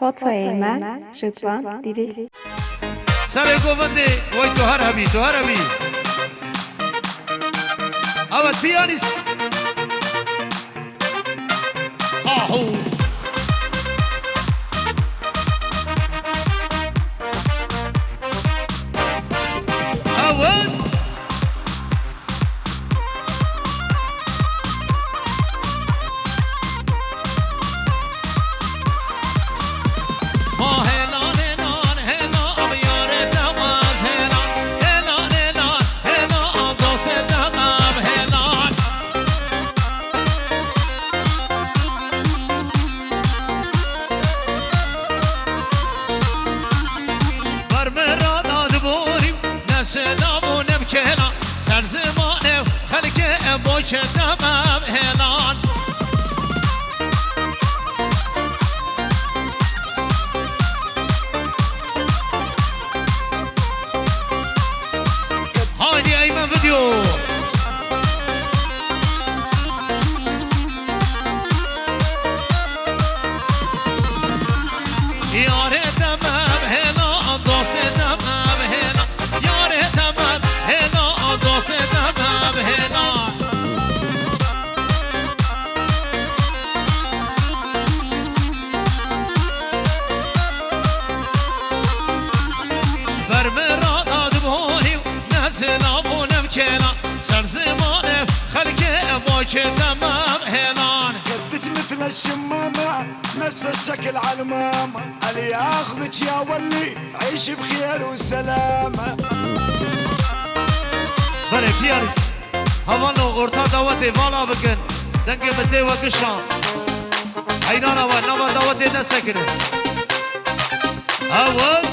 فوتوی من رضوان دیری سر گوونده وای تو هر همی اول پیانیست آهو اول شدمم هلان هايدي ايمن فيديو ياري تمام هلا دوست تمام هلا ياري تمام هلا دوست تمام هلا سر زمانه خلقه باكر تمام هلان قدك مثل الشمامة نفس الشكل علمامة اللي ياخذك يا ولي عيش بخير وسلامة بله پیانیست هوانو ارتا دعوت والا بکن دنگ مده و گشان حیران اول نوا دعوت نسکنه اول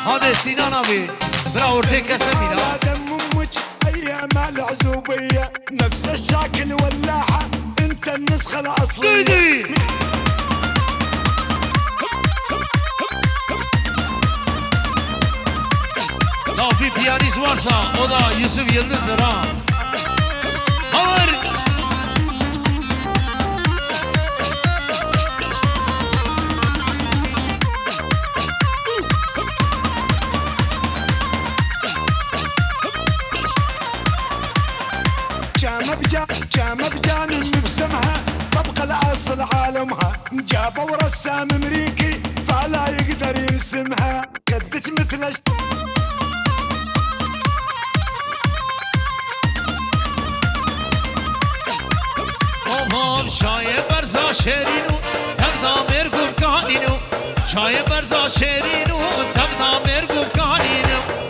هاده سینان آبی برا ارته کسه میرا دم امك ايام العزوبية نفس الشكل واللاحة انت النسخة الاصلية ديدي لا في پیانیست وارسا o da Yusuf Yıldız'dır ha Havar جامة بجانب بسمها طبق الأصل عالمها جابوا رسام أمريكي فلا يقدر يرسمها قدك مثل شای برزا شیرینو تبدا مرگوب کانینو شای برزا شیرینو تبدا مرگوب کانینو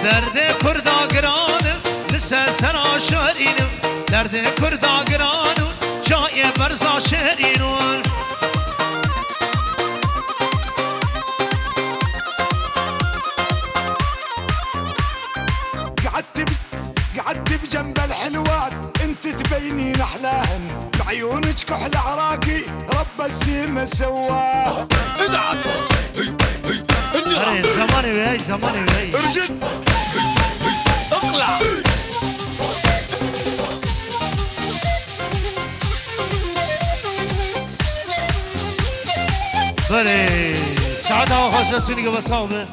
درد کردا گرانم لسه سرا شیرینو درد کردا گرانم شای برزا شیرینو قعدت بجنب الحلوات انت تبينين احلاهن بعيونك كحل عراقي رب السيما سواه ادعس زماني وياي زماني وياي ارجد اقلع بله ساعتها وخاصة سنيقة بصاوبة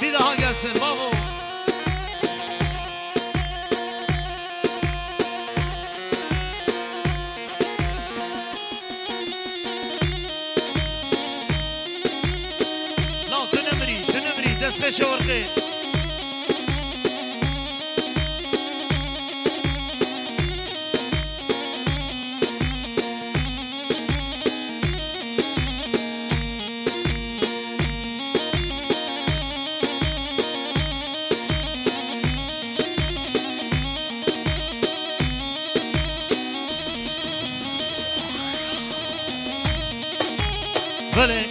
Bir daha gelsin babo. La tünemri, deste şorti. بله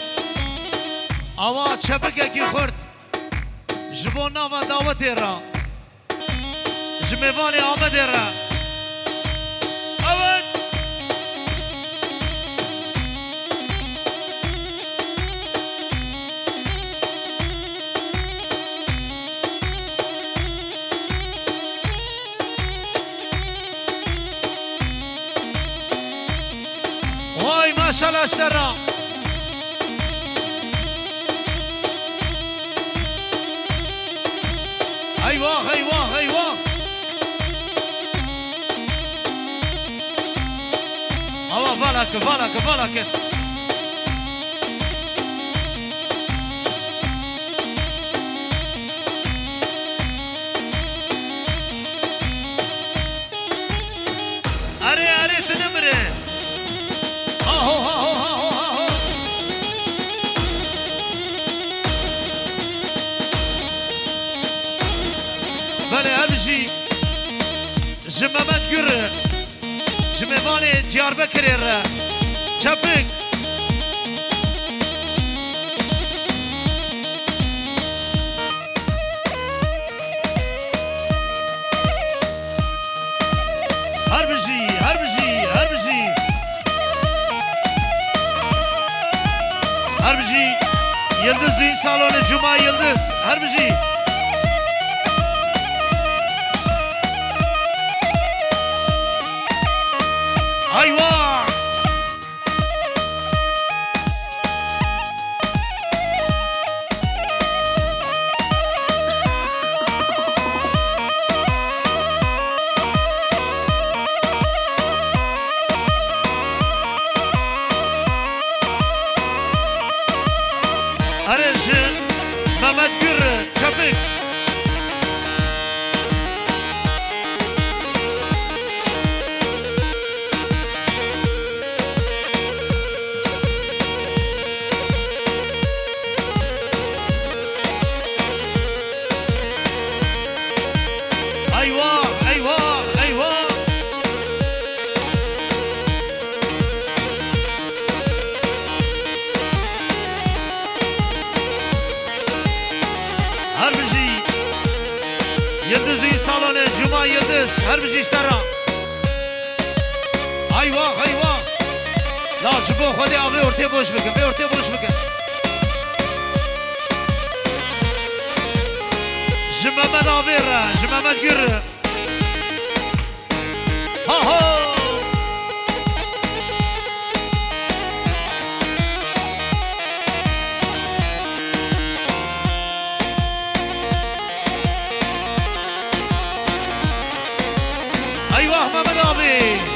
آوا چپکه کی خورد جبو ناوا دعوتی را جمیوانی آمده را اول وای ماشاءالله اشترا ايوه ايوه ايوه هوا فالك اري تنمري ها بله همشی جمامت گره جمامانی جیار بکره را چپک هر بجی یلدز این سالون جمعه یلدز هر بجی ايوه ارجن محمد گره چپک يلدز صالون جمعة يلدز هر بجي اشترى ايوه لا شبو خدي ابي ورتي بوش بكن جمامة دافير جمامة جر ها ايوه محمد ابي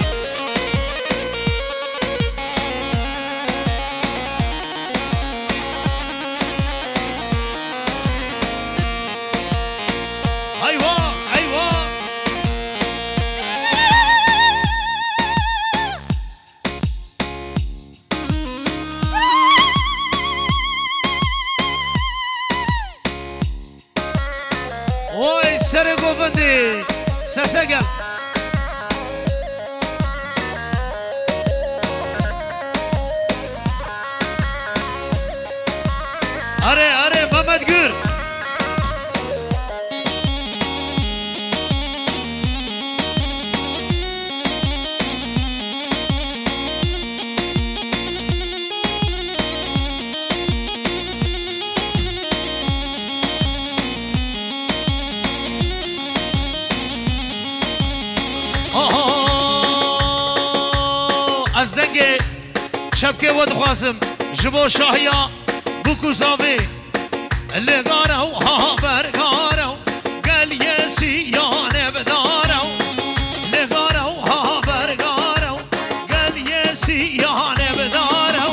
اوي سر گوفندی سسگل اره محمد گور از دنگ شبکه ود خواسم جبو شاهیا بوکو زاوی لگارو ها برگارو گل یسی یانه بدارو لگارو ها برگارو گل یسی یانه بدارو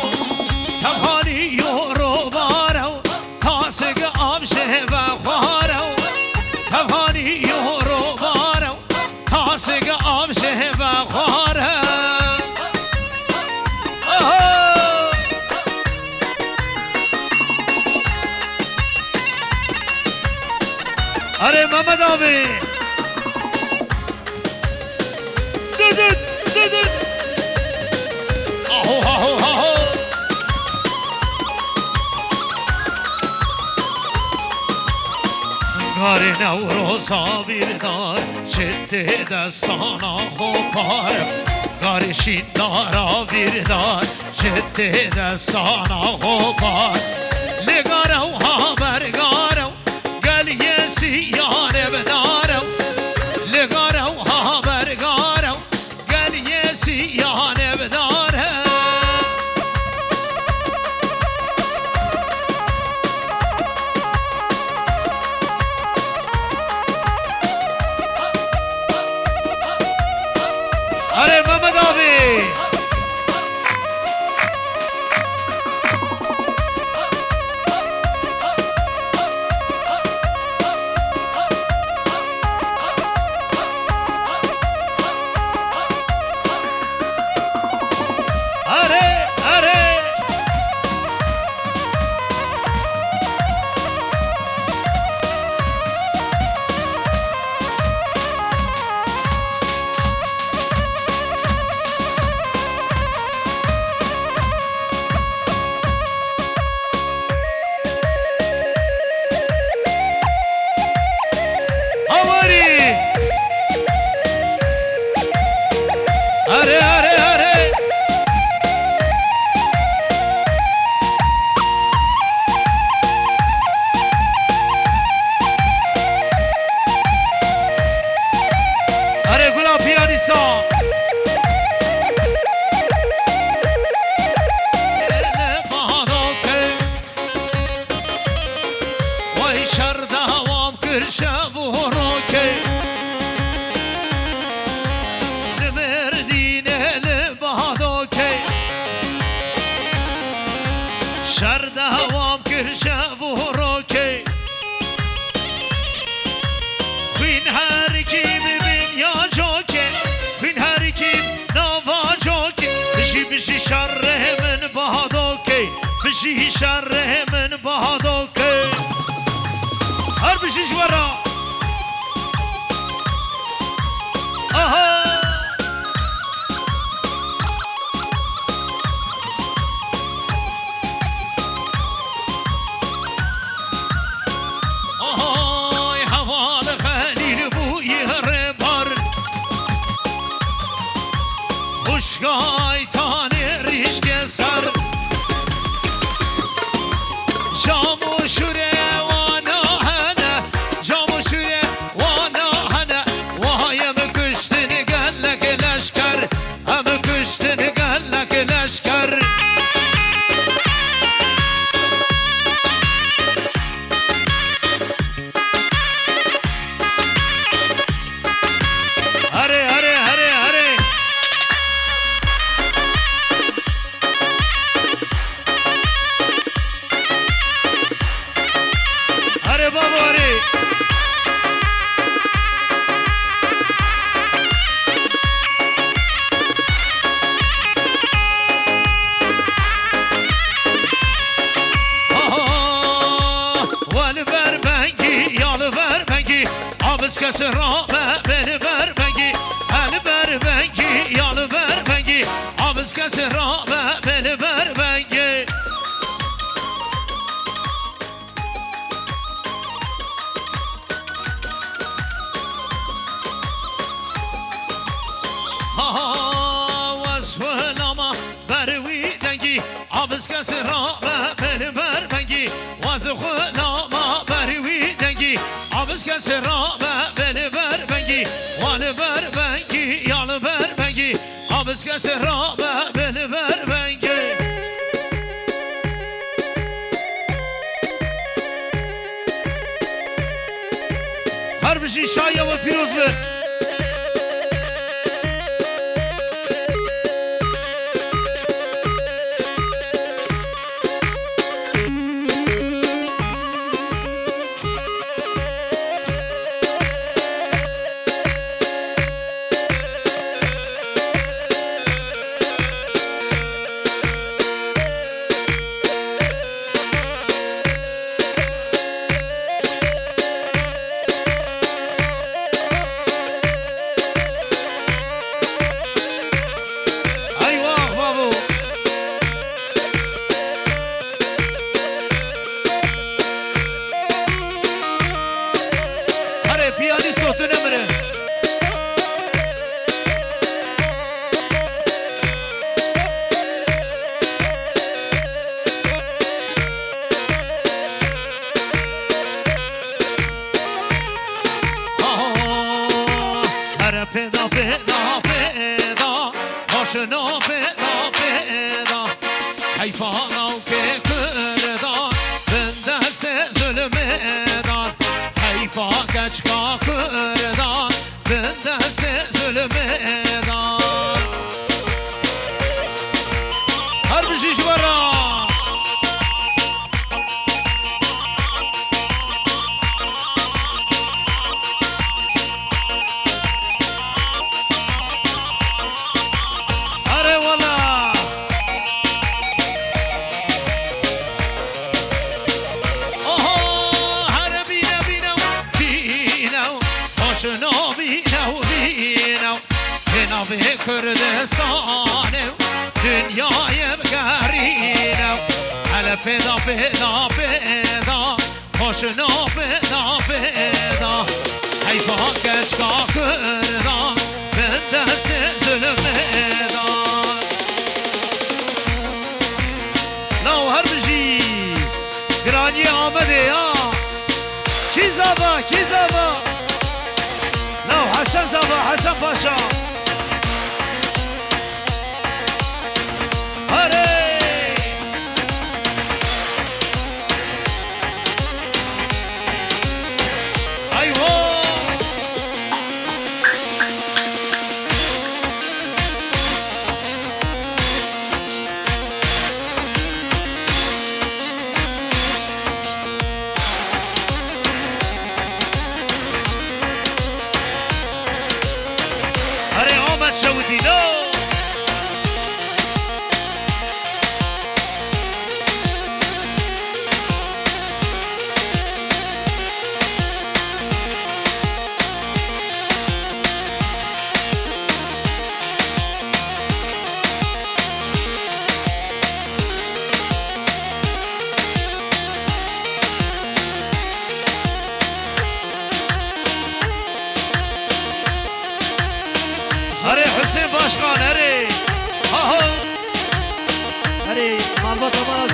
تبخالی یورو بارو تاسگ آب شهو خوارو تبخالی یورو بارو تاسگ آب شهو خوارو اره محمد آبی دد آهو نوروزا بیردار شد دستانا خوبارم گارشین دارا بیردار شد دستانا خوبار لگارو ها برگارو گلیه سیانه بدارو لگارو ها برگارو گلیه سیانه بداره آره محمد آبی بشی شر من بهادوکی بشی شر من بهادوکی هر بشیش ورا آها آهای حوال خلیل بوی ربار خوشگای سر جامو شوره وانا هنه جامو شوره وانا هنه وهایم کشتن گلک لشکر هم کشتن گلک لشکر کس را بل بر بگی هل بر بگی یال بر بگی آبز کس را بل بر بگی ها وصف لما بروی دنگی آبز کس را بل بر بگی وصف لما بروی دنگی آبز کس را آبز کسی را بل بر بنگی هر بشی شایه و پیروز به پیدا پیدا آشنا پیدا پیدا حیفانا که کردان بنده سه ظلمدان حیفا کچکا کردان بنده سه ظلمدان هر بشیش برا به کردستانم دنیای بگرینم حالا پیدا پیدا پیدا خوشنا پیدا پیدا حیفا کشکا کردان به دست ظلمدان نو هر بجی گرانی آمده یا کی زبا کی زبا نو حسن زبا حسن پاشا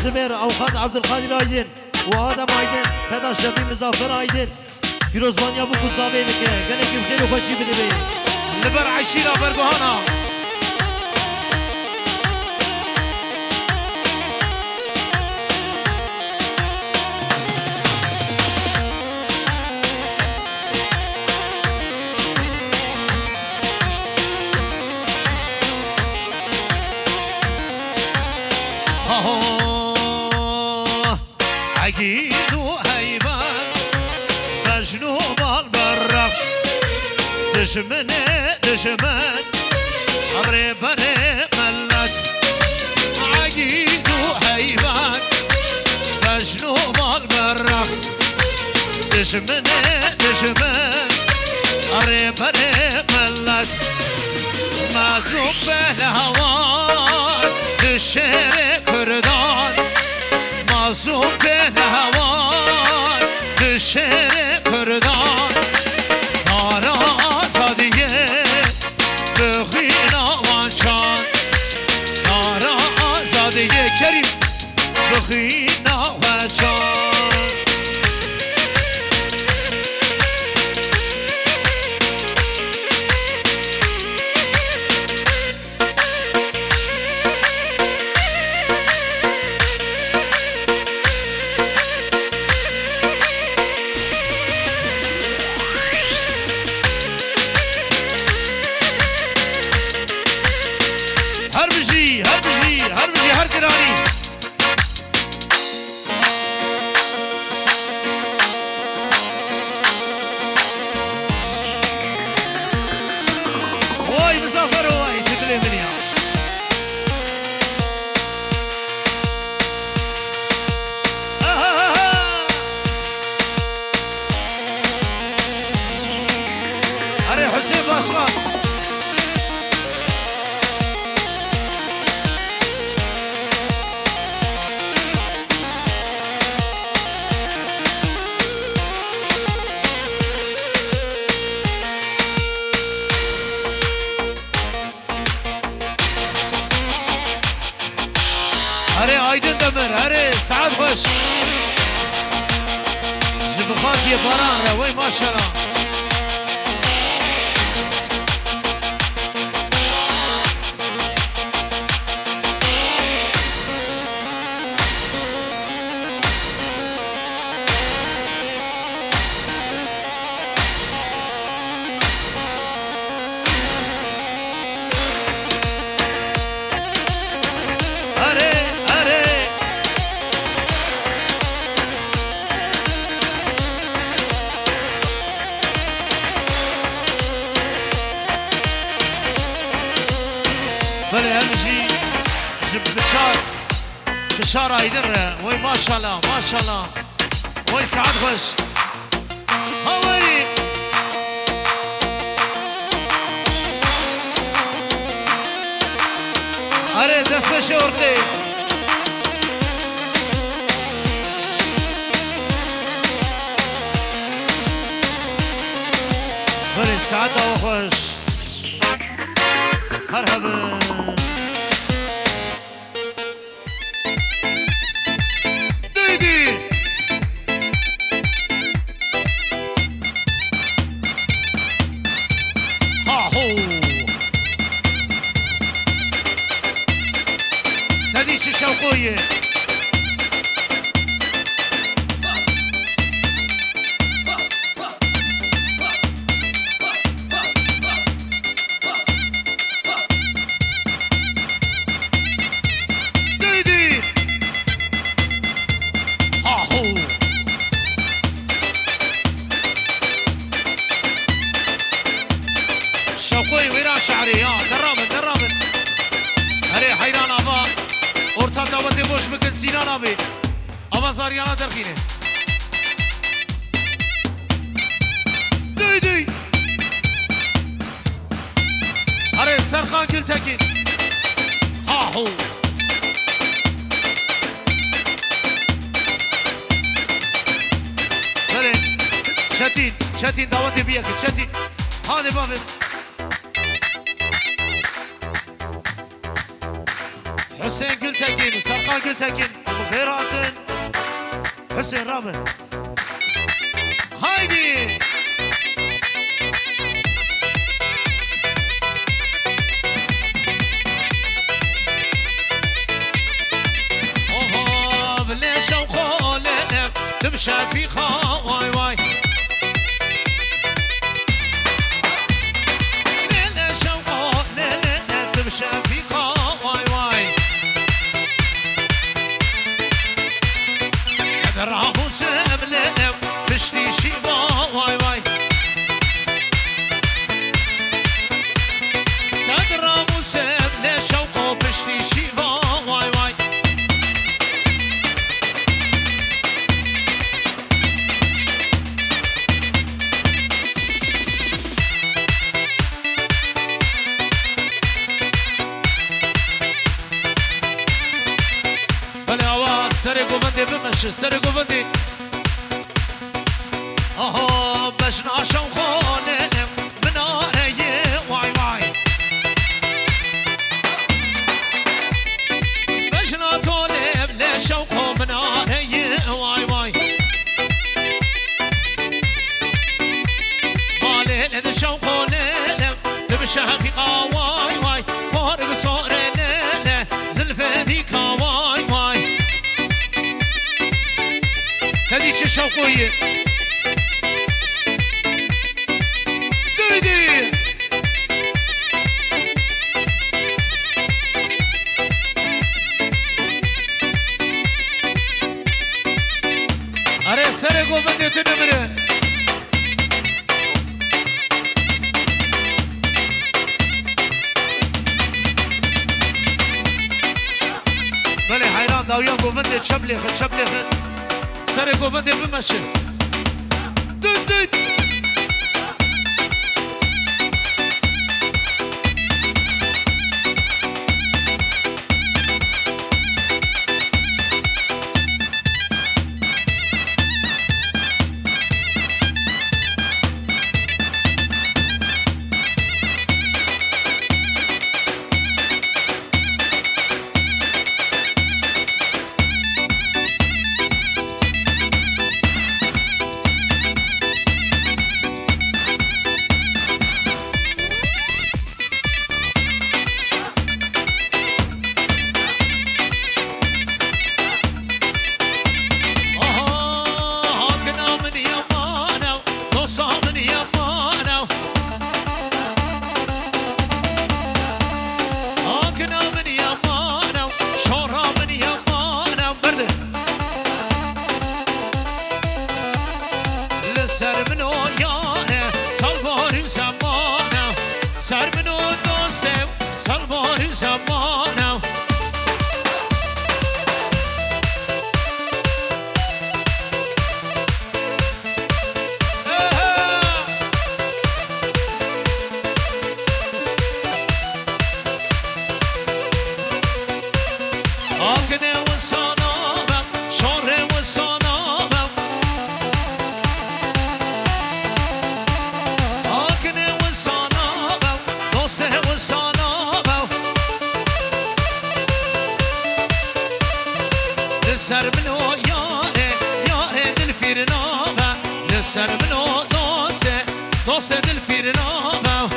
زمير اوقات عبد القادر ايدن وهذا مايدن تدا شفي مزافر ايدن فيروزبان يا ابو كوزابي بك قالك بخير وخشي بدبي لبر عشيره برغهانا عقيد وهيبان مجنو بالبرق دشمن دشمن عمري بري ملت عقيد وهيبان مجنو بالبرق دشمن دشمن عمري بري ملت مظلوم بالهوان دشير كردان مظلوم بالهوان دشير كردان نارا آزادیه بخینا وانشان نارا آزادیه کریم بخینا وانشان aydın demir, hadi saat hoş. Zıbıkat diye baran, vay maşallah. بله همشی جب بشار هایدر وی ماشالله ماشالله وی سعد خوش هاوری آره دست خوش ارقی بله سعد داو خوش مرحبا دیدی ها هو تدی چه شوقویه شوقي ويران شعري يا درامن هري حيران ابا اورتا داوتي بوش بكن سينان ابي ابا زاريانا درخينه دي هري سرخان گل تكين ها هو هري شتين داوتي بيك شتين هذا بابي حسين قلت اكين سرقان قلت اكين بخيرات حسين رابع هايدي اوه بليش وخولنا تمشى في خواي واي بليش وخولنا تمشى في خواي واي راهو سبلنا بشتي شيبا واي واي راهو سبلنا شوقو بشتي شيبا واي واي سري قوبندي بمشي سري قوبندي اهو بشنا شوقوني من اي واي واي بشنا طولب لشوقه من اي واي واي مالي لد شوقه ليلم بشهقيقه واي واي فارق صور ليلة زلفة ديكا واي واي هذه چه شوقویه دیدی آره سر گوبنده تو نمره بله حیران داویا گوبنده چبلیخه سر گوبنده بمشه دید سر منو یاره سال باریم زمانه سر منو دوستم سلوار زمانم آکنه و سانامم شاره و سانامم آکنه و سانامم دوسته و سانامم لسر منو یاره یاره دل فیرنامم لسر منو دوسته دوسته دل فیرنامم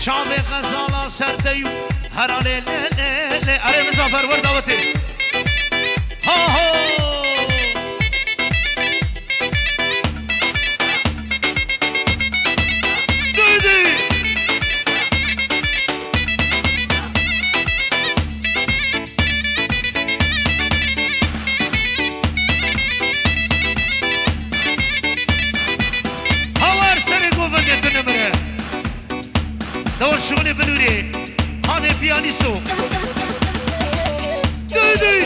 شام غزالا سردیو هراله له اره مسافر ور دعوتی ها ها دیدی هاور سر گوونده تو نمره دور شغل بلوری هانه پیانیستو دیدی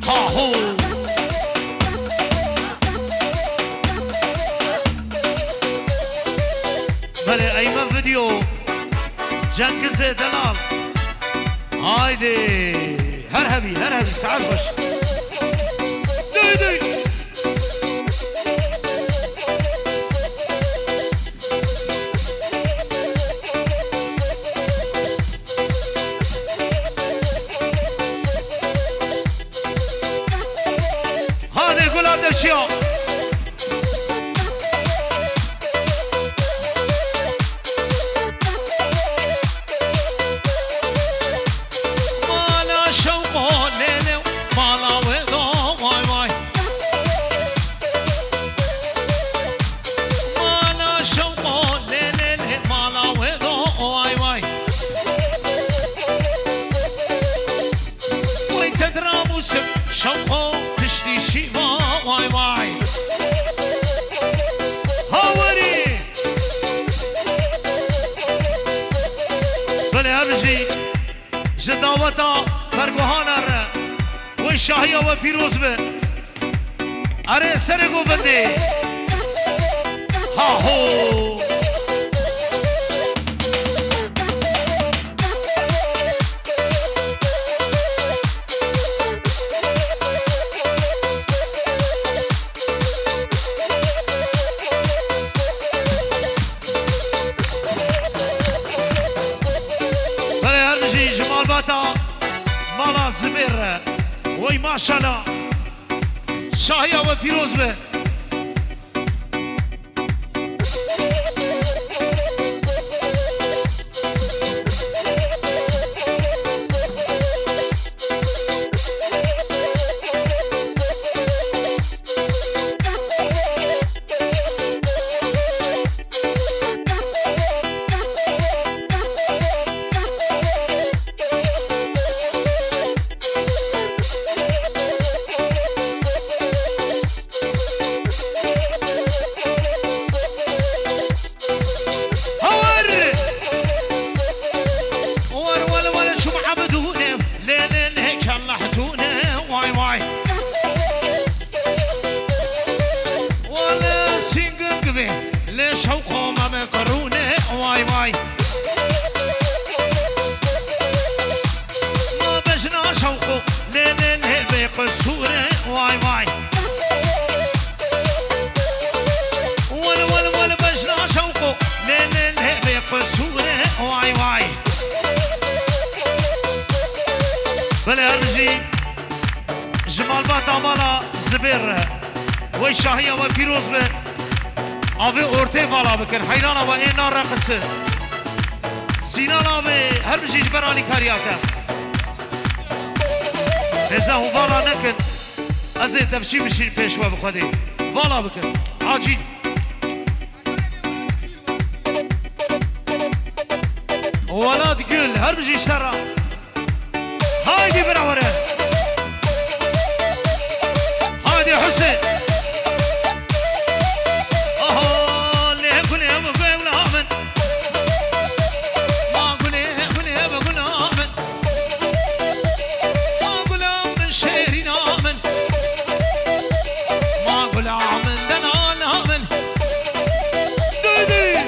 ها هو بله ایمن ویدیو جنگز دلال هایدی هر هبی ساعت باش دیدی شو مالا شوق لیل مالا ودا وای وای مالا شوق لیل مالا ودا وای وای وای تدراموس شوق تشتي شيما واي واي هاوري بله هرجي جداوتا فرقوهانا را وي شاهية و پیروز به اره سرگو بنده ها هو مالا زبير وي ما شاء الله شاهية و پیروز به قصورة واي واي ولا بجنا شوقه لا بقصورة واي واي بلا ارجي جمال باتا مالا زبير وي شاهية وفيروز بن ابي اورتي فالا بكن حيرانا وانا رقص سينان ابي هر بجي جبراني كارياكا إذا هو فالا نكن أزيد دفشي بشي بيشوا بخدي فالا بكن عاجل ولا تقول هر بجي اشترى هايدي بنوره هايدي حسين اهو اللي يقول يا ابو ولا من ما اقول يا بقول امن ما اقول امن شيري نامن ما اقول امن دنا نامن ديدي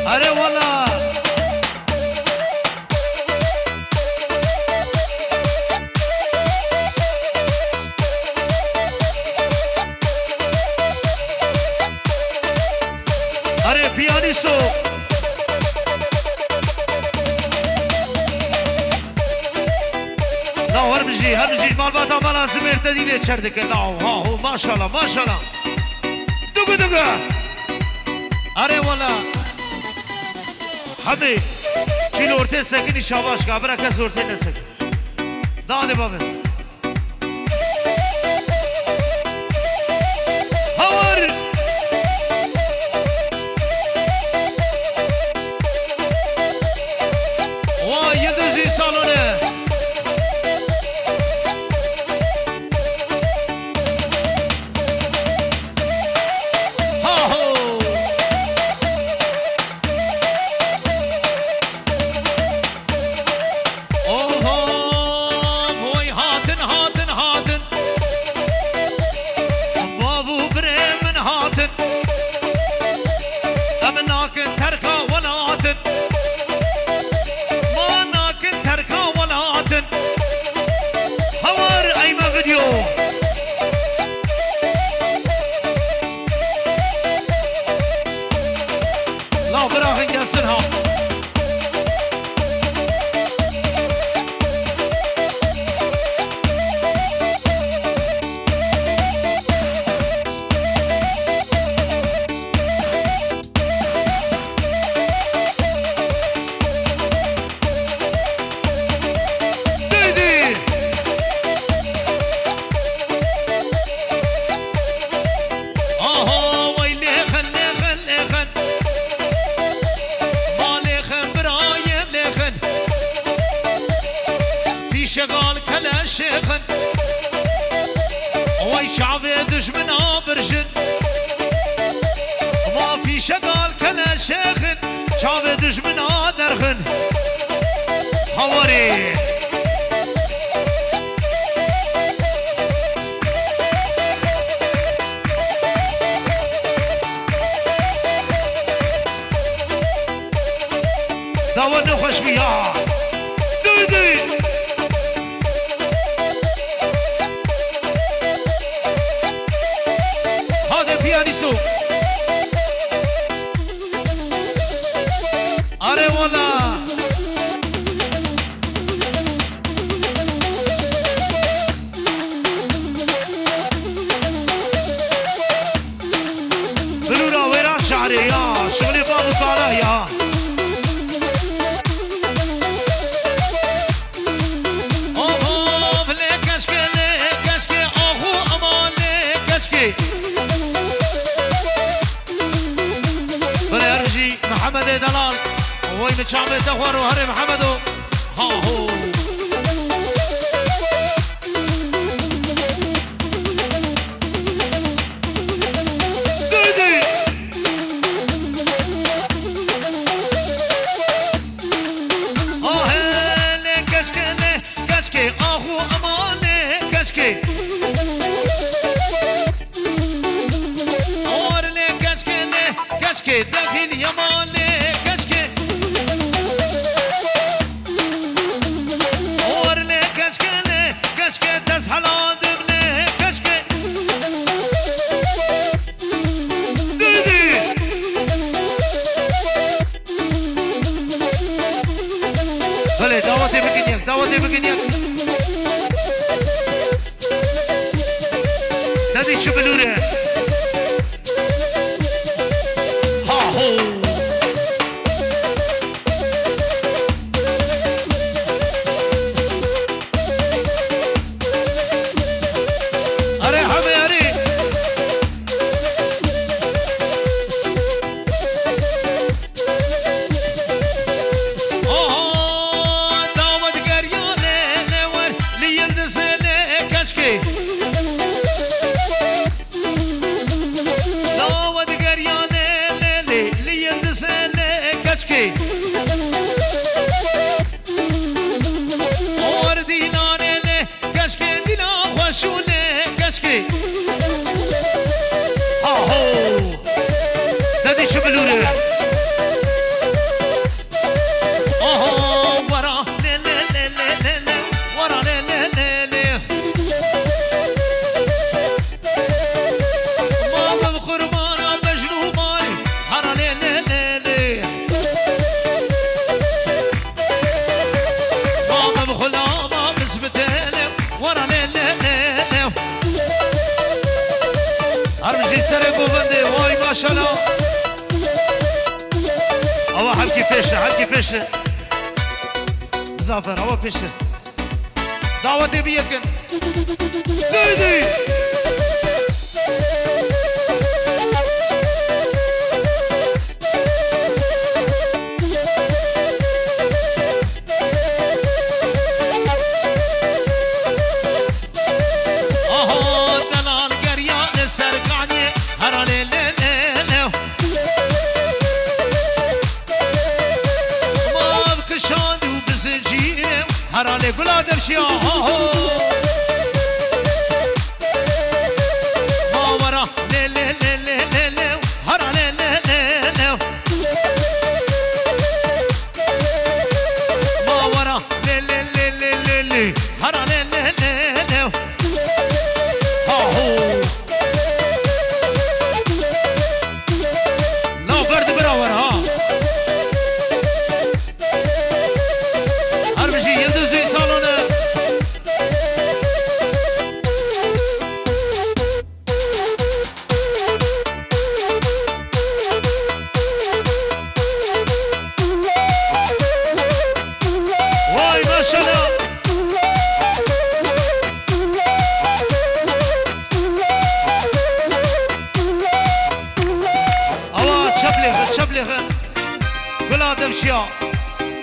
اري والله اري بيانيستو لا هرمجي مال باتا مالا زمير تديني تشردك لا هو ما شاء الله ما شاء الله دقا اري والله حبي چیل ارته سکنی شاباش که برا کس ارته نسک داده بابن هور وای یدزی سالونه شغال كلا شيخن وي شعبي دشمنا برشن ما في شغال كلا شيخن شعبي دشمنا درخن حواري داود خوش بيا دودي بيانيستو اري والله بلونا ويرا شعري يا شغلي بابو طالع يا اوه فلي كشكي اخو امان كشكي محمد دلال وين متشامل تخور وهري محمدو ها هو ديدي هلا كشكي اخو امانه كشكي اورلي كشكي داخل يمان كشكي بله دعوتی بگین یک دعوتی بگین یک ندی چه بلوره ها هو اره همه اره ماشاءالله هوا حلقي فشة زافر هوا فشة دعوتي بيكن دي هرانه گلا درشیا ماورا له له له له له هرانه له له له ماورا له له له له له هرانه له له له ها هو لا برد براور ها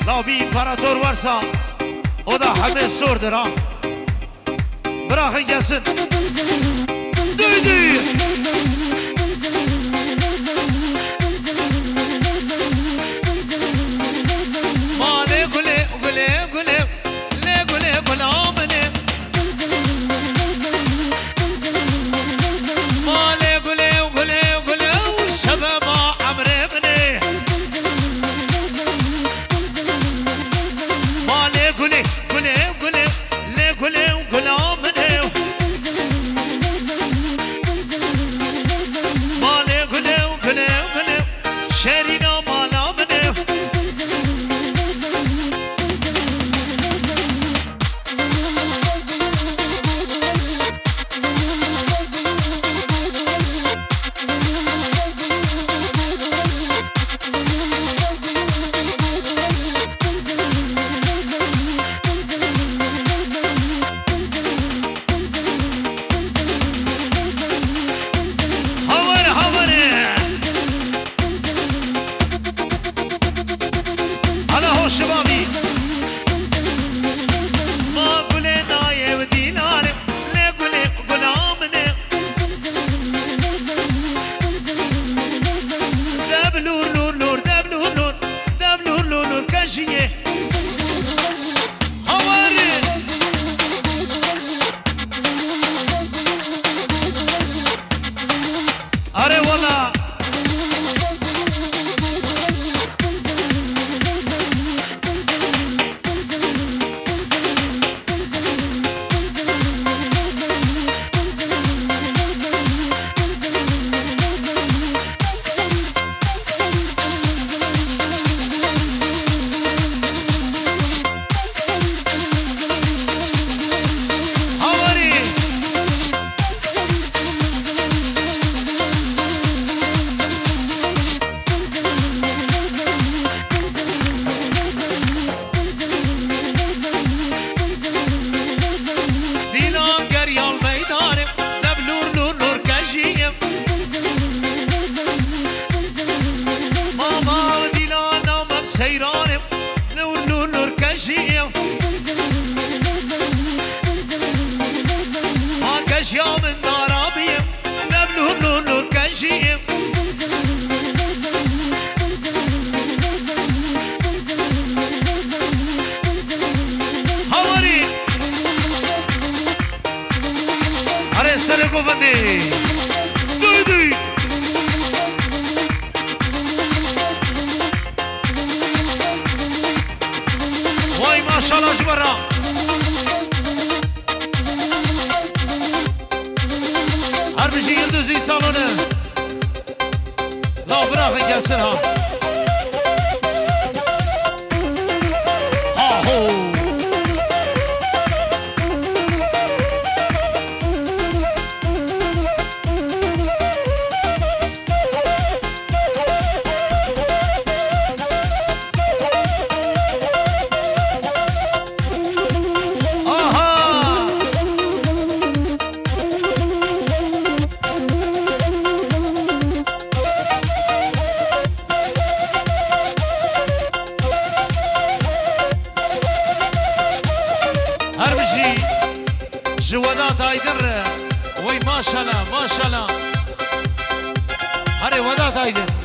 لا بی امپراتور ورسا o da همه sordur ha bırakın gelsin duydu mane gule gule gule le gule gulamene mane gule gule gule şebema amrebne گوفندی دویدی وای ماشاءالله جبرا هر بشی یلدوزی سالونه لا براخ gelsin ha آهو جوادات هايدر وي ما شاء الله ما شاء الله هري ودات هايدر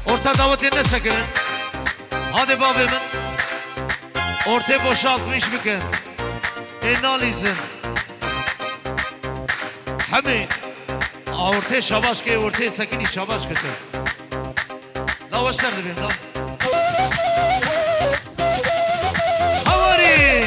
Orta davet yerine sakın. Hadi babamın. Orta boşaltmış bakın. Enalizin. Hami. Orta şabaş ki orta sakini şabaş kötü. Lavaş nerede benim lan? Havari.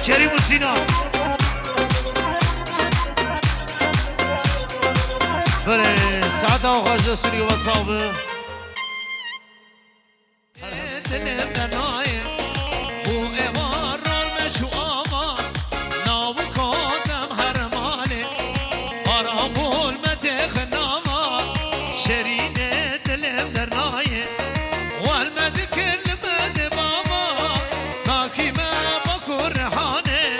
کریم و سینا بله ساعت آقا جسوری و صابه دلم دنایه بو ایوان رول مشو آما ناو کادم هر ماله آرامول مدخ ناما شرین دلم درنایه والمد کلمه بابا ناکی ما بکر رحانه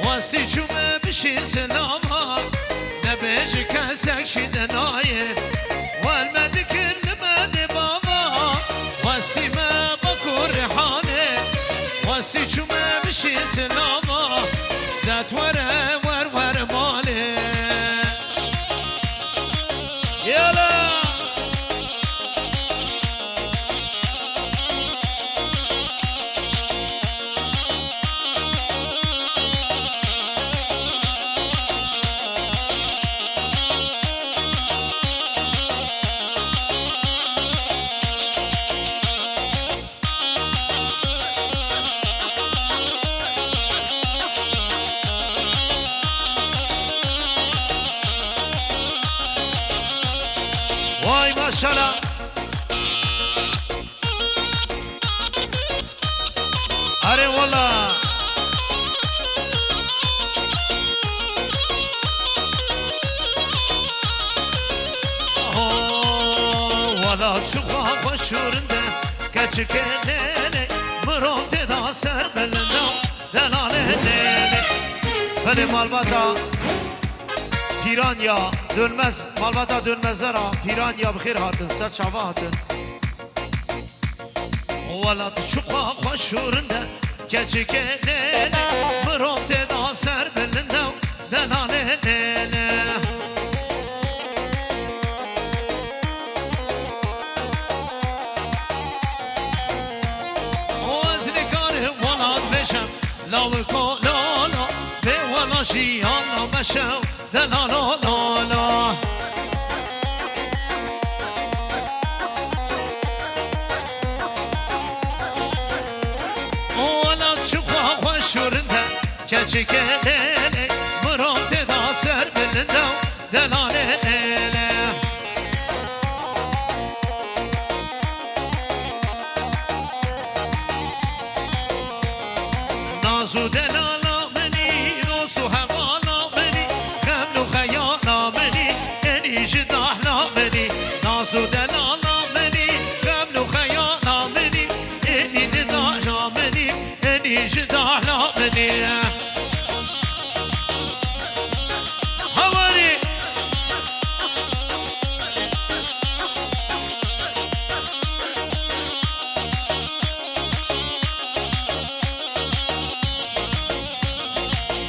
واستی چومه بشی سلاما نبیج کسک شدنایه والمد کلمه بابا واستی ما بکر رحانه واستی چومه بشی سلاما دت وره ور ماله یالا وای ماشالله آره والا والا چوخا خوشورنده کچکه لیلی مرام تدا سر بلندم دلاله لیلی بله مالباتا پیرانیا دönmez مالباتا dönmezler ha پیرانیا بخیر هاتن سر çava هاتن والا چوخا خوشورنده کچکه لیلی مرام تدا سر بلندم دلاله لیلی لاو کو لالا به والا جیانا مشو دلالا لالا والا چوخا خوشورنده کچکه لیلی مرام تدا سر بلندم دلاله لیلی نازو دلالا منی دوستو حوالا منی خملو خیالا منی انی جداحلا منی نازو دلالا منی خملو خیالا منی انی نداجا منی انی جداحلا منی هواری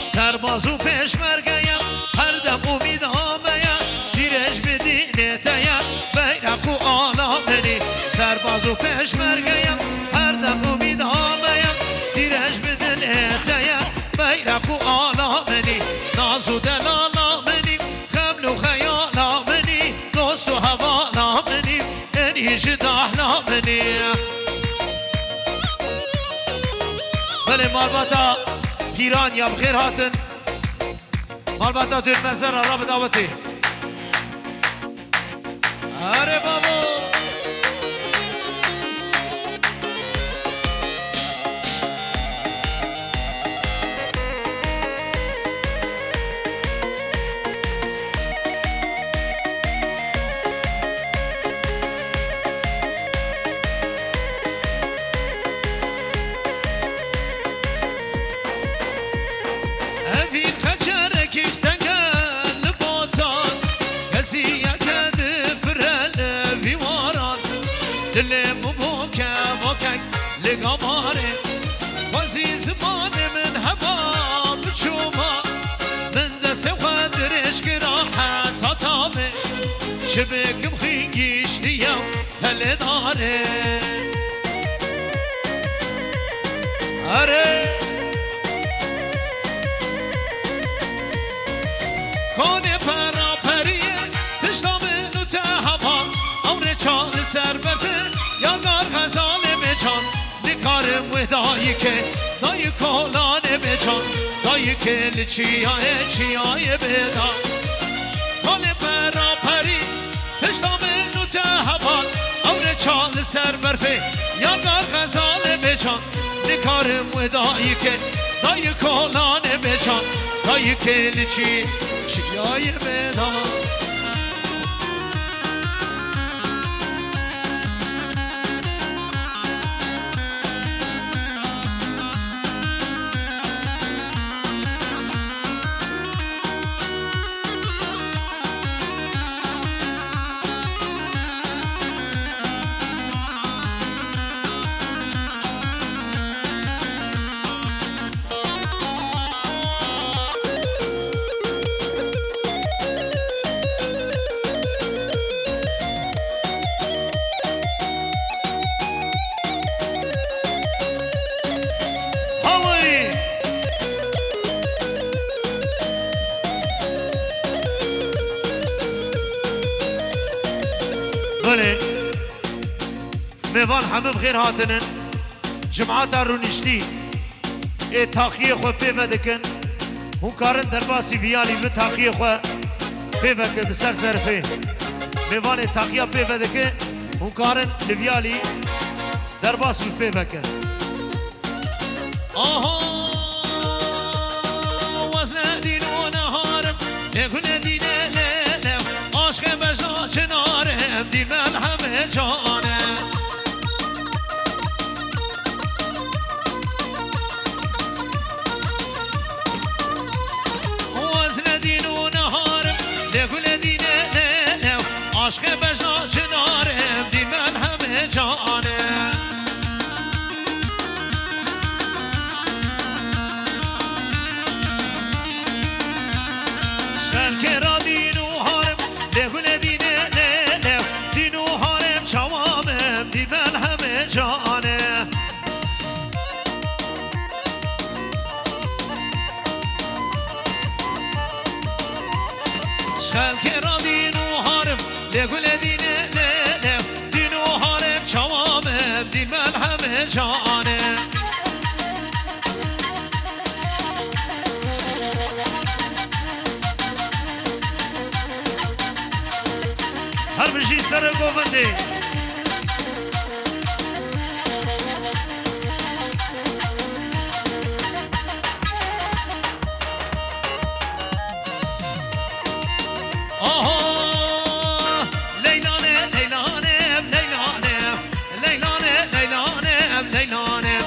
سربازو پشمرگیم هر دم امید آمیم دیرش بدینتیم بیرق و آلا منی سربازو پشمرگیم هر دم امید آمیم دیرش بدینتیم بیرق و آلا منی نازو دلالا منی خمل و خیالا منی دوست و حوالا منی انی جداحلا منی بله مالباتا پیرانیا بخیر هاتن مالباتا dönmezler را به دعوتی آره بابا اوی خچرک اختنگل باتان کسی یکد فرل ویواران دلم بوکه بوکک لگاماره وزی زمان من هوا بچوما من دست خودرش که راحت تامه شبکم خینگیش دیم تله داره آره کنه پرا پریه تشتامنو تهوا امر چال سر بپه یادگار غزال مجان نکارم ودایی که دای کالانه بچان دای کل چیای بدا حال برا پری پشتام نوت هوان اور چال سر برفه یادا غزال بچان نکارم و دای کالانه بچان دای کل چیای بدا بله میوان همه بخیر هاتنن جماعت رونشتی ای تاخیه خو پیوه دکن هون کارن درباسی ویالی به تاخیه خو پیوه که بسر زرفه میوان تاخیه پیوه دکن هون کارن لویالی درباسی پیوه که آها وزن دین و نهارم نگونه دینه لنم عاشق بجا چنارم دین من همه جانم وزن دین و نهارم نگونه دینه لنم عاشق بجا چنارم دین من همه جانم کرا دینو هارم لگل دینه نه دینو هارم چوامم دین من همه جانه شل کرا دینو هارم لگل دینه نه دینو هارم چوامم دین من همه جانه هر بشی سر گوونده آها لیلانه لیلانه لیلانه لیلانه لیلانه لیلانه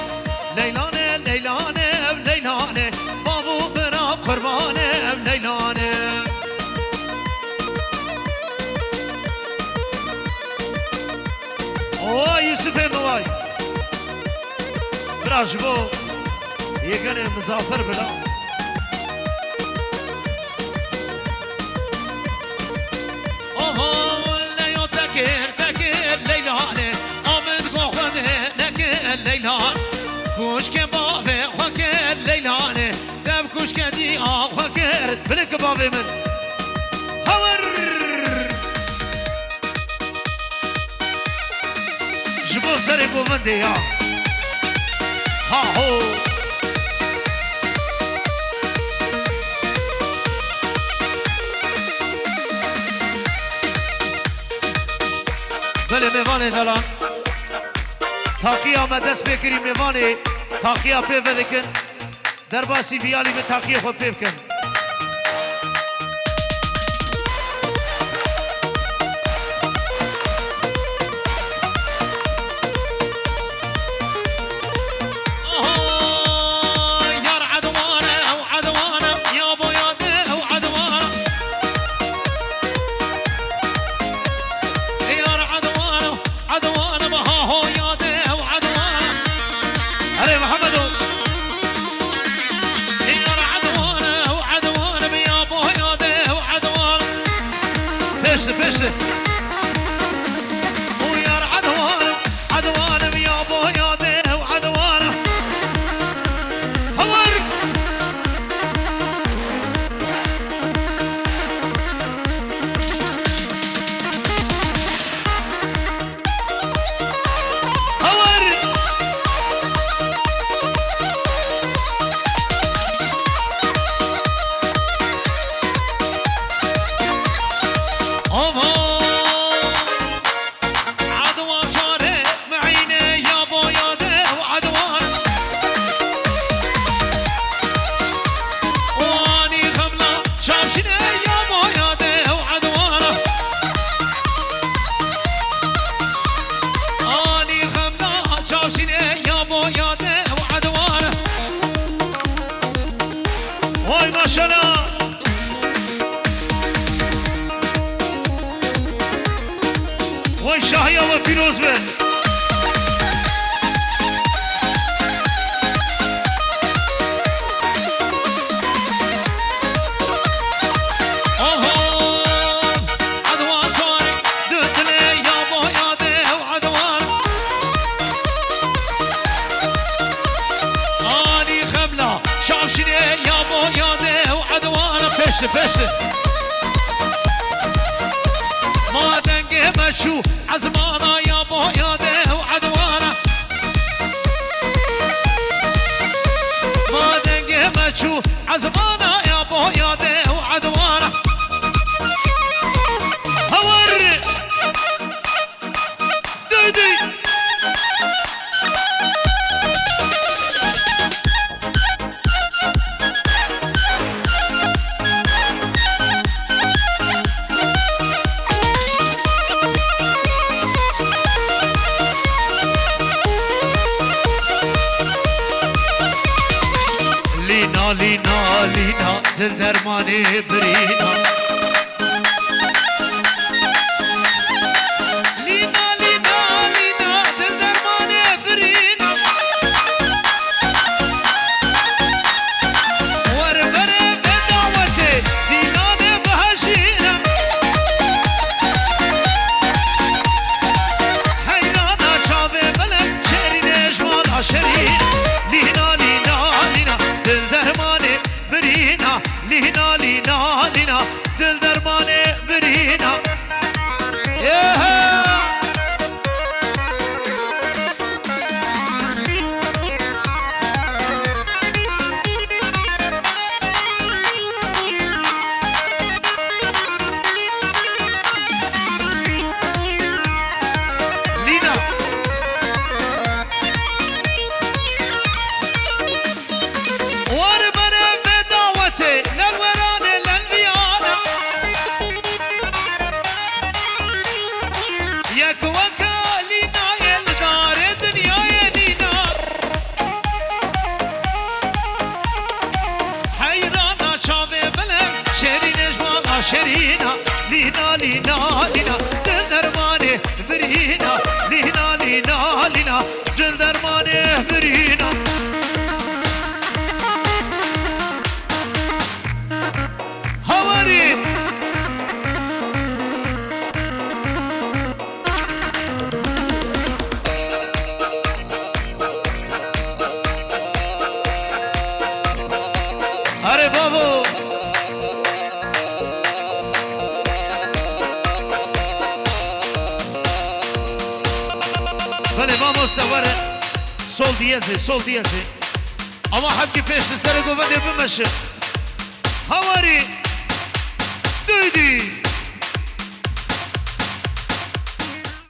لیلانه لیلانه لیلانه بابو برا قربانه لیلانه وای یوسف موای براش بو یگانه مزافر بلا آها لیو تکر لیلانه آمد گو خونه نکر لیلان کوش که باوه خوکر لیلانه دم کوش که دی آخوا کرد بلک باوه من هور جبو سر گوونده یا ها هو بله میوانه دلان تاقی آمد دست بکری میوانه تاقی ها پیوه دکن در باسی بیالی به تاقی خود پیو کن بشه ويا عدوانم عدوانم يا ابو ياده وعدوانم هور هور باياده وعدوانه وای ماشالله وای شاهی و پیروز به شامشيني يا بو يا وعدوانا فش ما دنقي مشو عزمانا يا بو يا وعدوانا ما دنقي مشو عزمانا يا بو يا وعدوانا هور ديدي لينا دل درماني برينا لينا دل درماني برينا وربري بدعوتي ديناني بهشينا حيرانا شافي بلد شيرين جمال شيرين لينا دل درماني برينا لينا دل درماني برينا شرينا لينا دل درماني برينا لينا دل درماني برينا هوري أري بابو بله vamos دوره سول دیزه اما حبکی پیش سر گوونده بمشه هواری دویدی